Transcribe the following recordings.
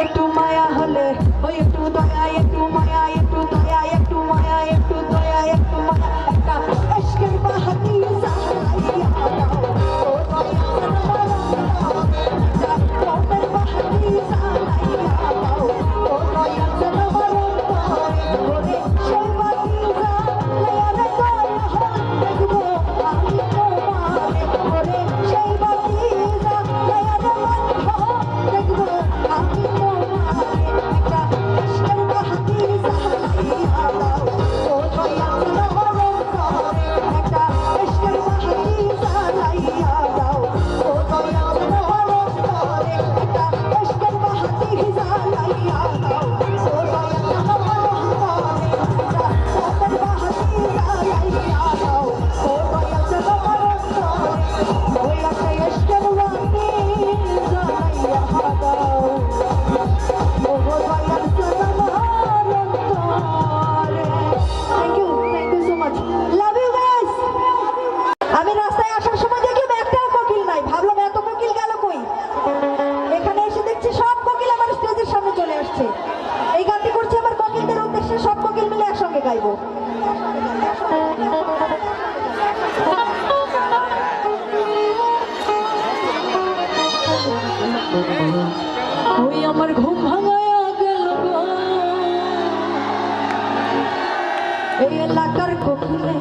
একটু মায়া হলে ওই একটু দয়া একটু মায়া একটু দয়া একটু মায়া একটু দয়া একটু মায়া একটা এশকের বাহাতি সালাইয়া দাও ও দয়া তোমার বাহাতি সালাইয়া দাও ও দয়া তোমার ওরে সেই বাতি সালাইয়া দাও দেখবো আমি তোমারে ওরে সেই বাতি সালাইয়া দাও দেখবো আমি তোমারে একটা এশকের বাহাতি সালাইয়া দাও ও দয়া তোমার একটা এশকের বাহাতি সালাইয়া দাও ও দয়া তোমার একটা এশকের বাহাতি সালাইয়া দাও ও দয়া তোমার একটা বাহাতি সালাইয়া দাও ও দয়া তোমার ওই একটা এশকের বাহাতি সালাইয়া দাও ও দয়া thank you so much love you guys. আমি রাস্তায় আসার সময় দেখি একটাও কোকিল নাই, ভাবলাম এত কোকিল গেল কই। এখানে এসে দেখছি সব কোকিল আমার স্টেজের সামনে চলে আসছে। এই গানটি করছি আমার কোকিলদের উদ্দেশ্যে, সব কোকিল মিলে একসঙ্গে গাইবো। ওই আমার ঘুম ভাঙায়া গেল গো, এই এলাকার কোকিলে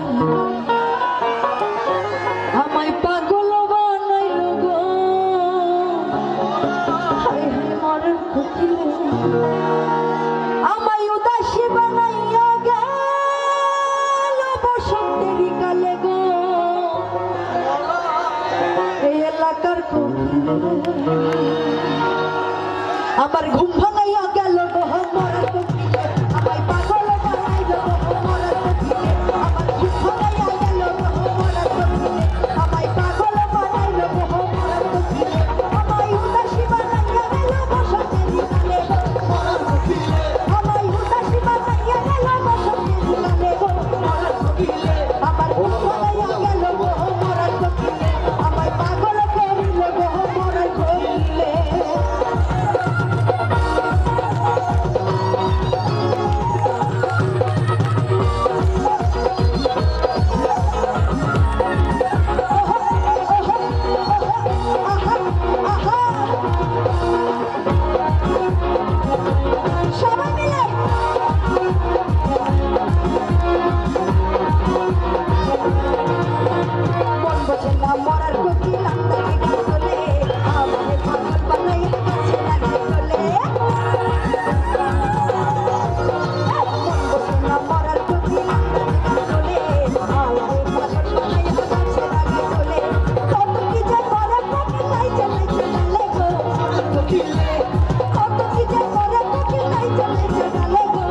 আমায় পাগল বানাইল গো, হায় হায় মরার কোকিলে আমায় উদাসী বানাইয়া গেল বসন্তেরই কালে গো, এই এলাকার কোকিলে আমার ঘুম ভাঙাইয়া গেল গো মরার কোকিলে আমায় পাগল বানাইল গো মরার কোকিলে আমার ঘুম ভাঙাইয়া গেল গো মরার কোকিলে আমায় পাগল বানাইল গো মরার কোকিলে আমায় উদাসী বানাইয়া গেল বসন্তেরই কালে গো মরার কোকিলে আমায় উদাসী বানাইয়া গেল বসন্তেরই কালে গো মরার কোকিলে আমার ঘুম ভাঙাইয়া গেল গো মরার কোকিলে আমায় পাগল করিল গো মরার কোকিলে। সবাই মিলে মন বোঝে না মরার কোকিল আত্মাকে গান তোলে আমাকে পাগল বানাই কাছে লাগে তোলে মন বোঝে না মরার কোকিল আত্মাকে গান তোলে আমাকে পাগল বানাই কাছে লাগে তোলে কত কি যে করে কোকিল নাই চলে চলে গো কোকিলে কত কি যে করে কোকিল নাই চলে চলে গো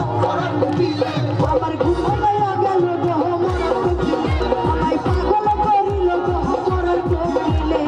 আমার ঘুম ভাঙাইয়া গেল গো মরার কোকিলে আমায় পাগল করিল গো মরার কোকিলে।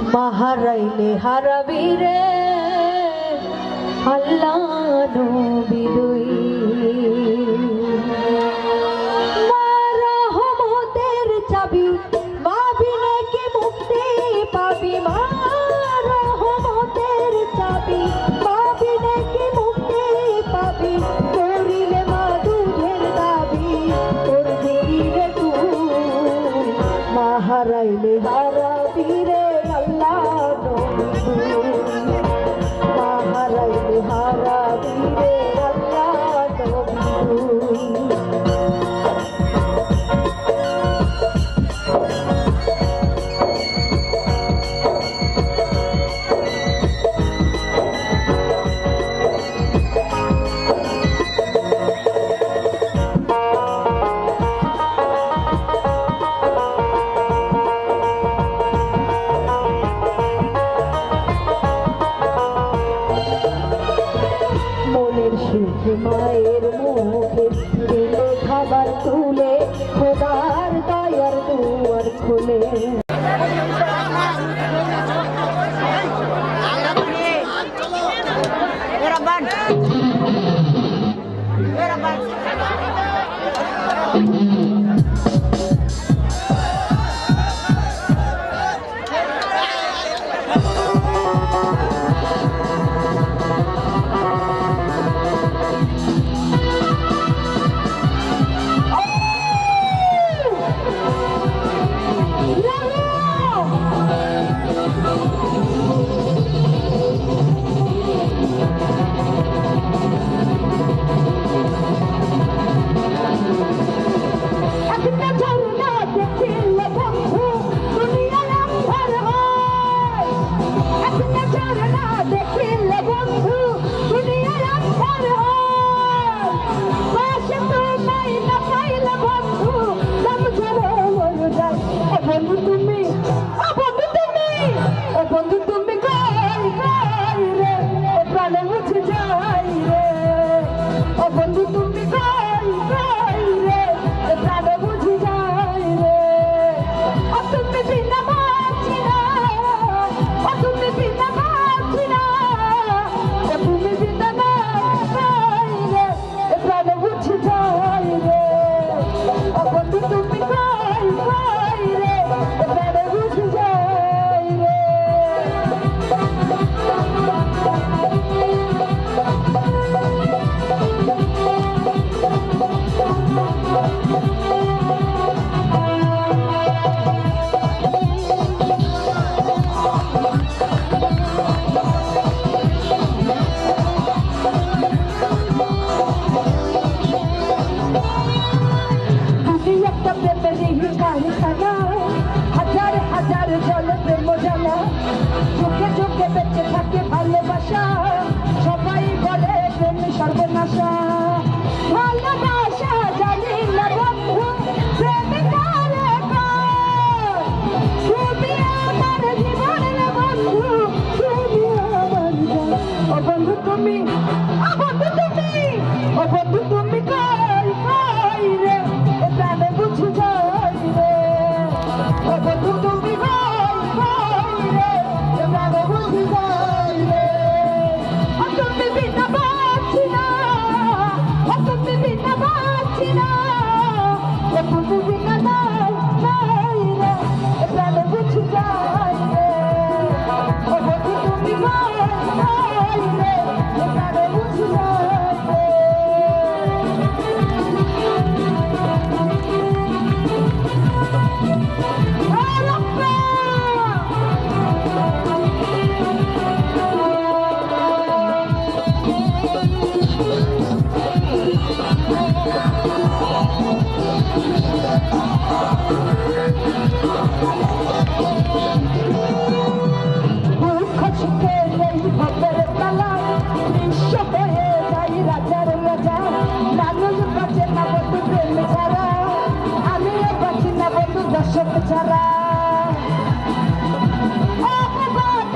মাহারাইলে হারাবি রে আল্লাহ নবী দুই রহমতের চাবি পাবি নাকি মুক্তি পাবি মা রহমতের চাবি পাবি নাকি মুক্তি পাবি করিলে মা দুধের দাবি তোর দিলে তুই মাহারাইলে হারাবি রে আল্লাহ নবী মাহারাইলে হারাবি রে আল্লাহ নবী সুখ মায়ের মুখে দিলে খাবার তুলে খোদার দয়ার দুয়ার খুলে সবাই বলে প্রেম সর্বনাশা ভালোবাসা জানি না বন্ধু প্রেম করে তুমি আমার জীবনের বন্ধু তুমি আমার ও বন্ধু তুমি ও বন্ধু তুমি ও বন্ধু তুমি কই কই রে প্রাণে বুঝি যাই রে ও বন্ধু তুমি কই কই রে প্রাণে বুঝি যাই রে তুমি বিনা বাঁচি না তুমি বিনা বাঁচি না তুমি বিনা নাই নাই রে প্রাণে বুঝি যাই রে ও বন্ধু তুমি কই কই রে প্রাণে বুঝি যাই রে দর্শক ছাড়া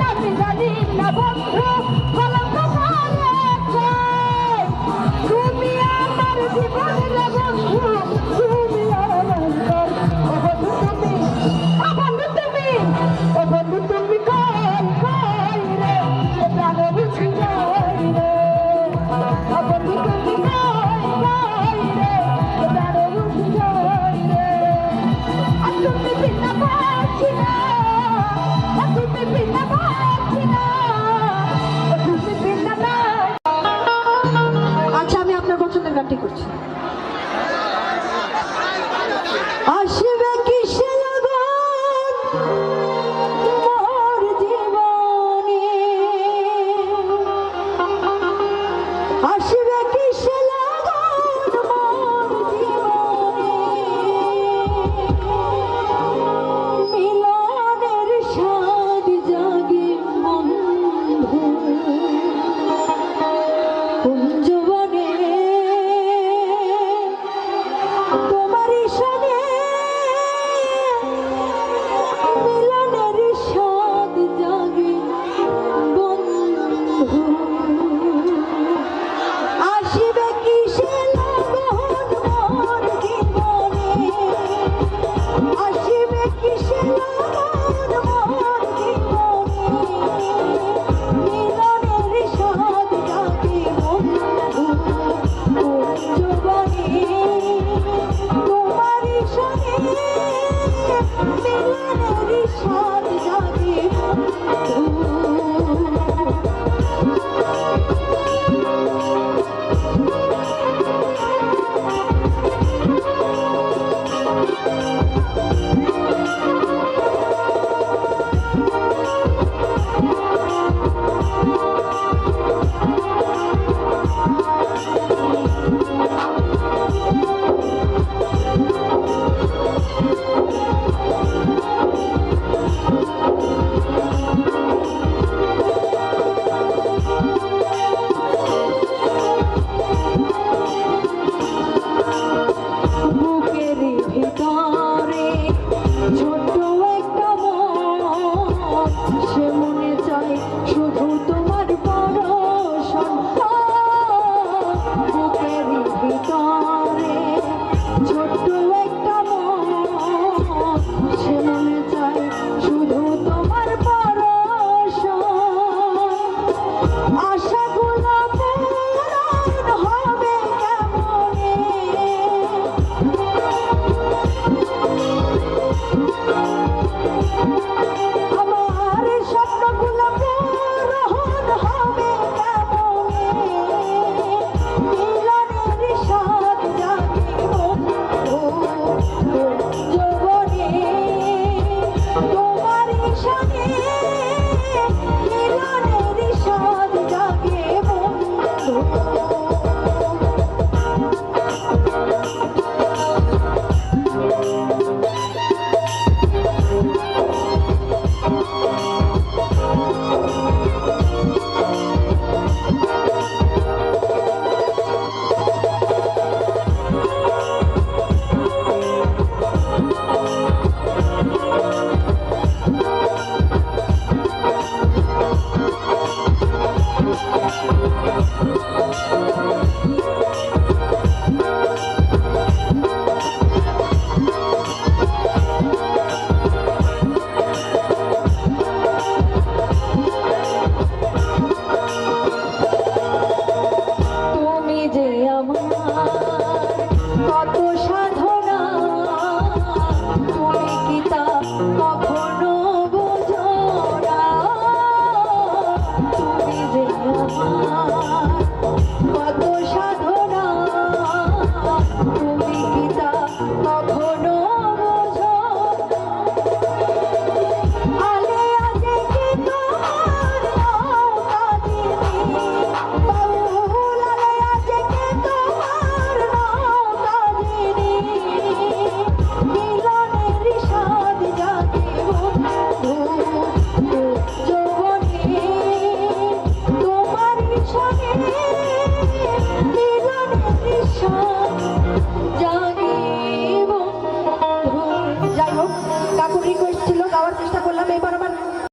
আমি জানি না বন্ধু তুমি আমার জীবনের বন্ধু তুমি আমার বন্ধু তুমি ও বন্ধু তুমি সে মনে চায় শুধু তো